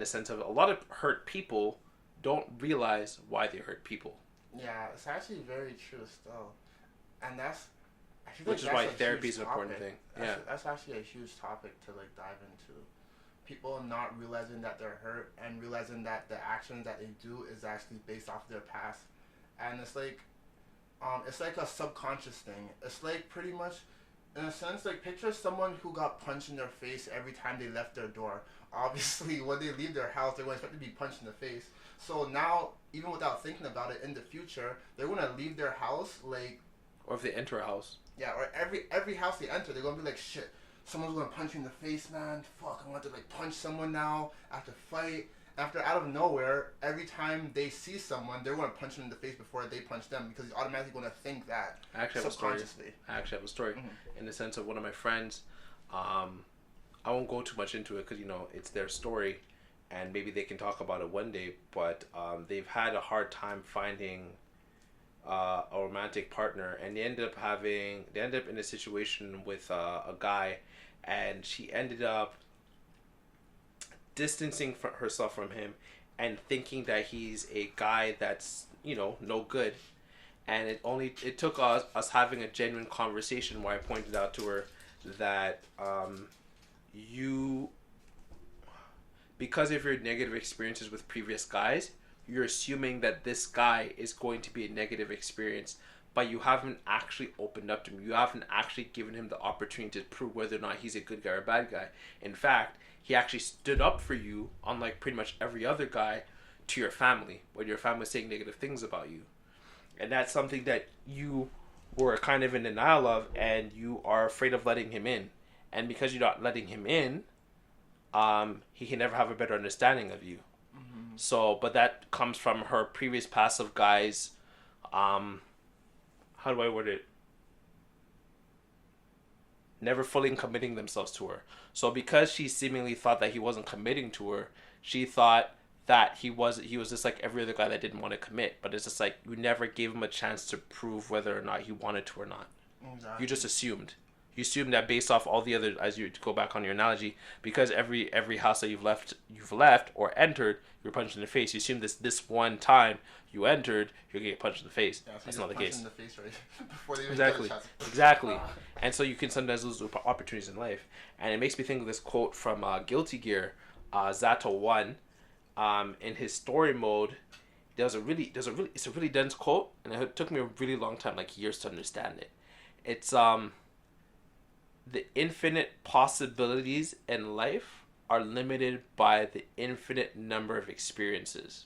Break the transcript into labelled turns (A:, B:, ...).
A: the sense of a lot of hurt people don't realize why they hurt people.
B: Yeah, it's actually very true still, and I feel like
A: Which is
B: that's
A: why
B: a
A: therapy
B: huge
A: is an important
B: topic.
A: thing. Yeah.
B: That's actually a huge topic to like dive into. People not realizing that they're hurt and realizing that the actions that they do is actually based off their past, and it's like a subconscious thing. It's like pretty much, in a sense, like picture someone who got punched in their face every time they left their door. Obviously, when they leave their house, they're going to expect to be punched in the face. So now, even without thinking about it, in the future, they're going to leave their house like,
A: Or if they enter a house.
B: yeah, or every house they enter, they're going to be like, shit, someone's going to punch you in the face, man. Fuck, I want to like punch someone now. I have to fight. After out of nowhere, every time they see someone, they're going to punch them in the face before they punch them because he's automatically going to think that
A: I actually have a story.
B: subconsciously.
A: I actually have a story
B: Mm-hmm.
A: in the sense of one of my friends. I won't go too much into it because it's their story, and maybe they can talk about it one day. But they've had a hard time finding a romantic partner, and they ended up in a situation with a guy, and she ended up distancing herself from him, and thinking that he's a guy that's no good. And it took us having a genuine conversation where I pointed out to her that you because of your negative experiences with previous guys, you're assuming that this guy is going to be a negative experience, but you haven't actually opened up to him. You haven't actually given him the opportunity to prove whether or not he's a good guy or a bad guy. In fact, he actually stood up for you, unlike pretty much every other guy, to your family when your family was saying negative things about you. And that's something that you were kind of in denial of, and you are afraid of letting him in. And because you're not letting him in, he can never have a better understanding of you.
B: Mm-hmm.
A: So, but that comes from her previous passive guys. How do I word it? Never fully committing themselves to her. So, because she seemingly thought that he wasn't committing to her, she thought that he was just like every other guy that didn't want to commit. But it's just like you never gave him a chance to prove whether or not he wanted to or not.
B: Exactly.
A: You just assumed. You assumed that based off all the other, as you go back on your analogy, because every house that you've left or entered, you're punched in the face. You assume this one time you entered, you're gonna get punched in the face.
B: Yeah, so
A: That's
B: you
A: not the
B: punch
A: case.
B: in the face right before they even
A: Exactly.
B: get a chance.
A: Exactly. And so you can sometimes lose opportunities in life. And it makes me think of this quote from Guilty Gear, Zato One, in his story mode. It's a really dense quote, and it took me a really long time, like years, to understand it. It's the infinite possibilities in life are limited by the infinite number of experiences.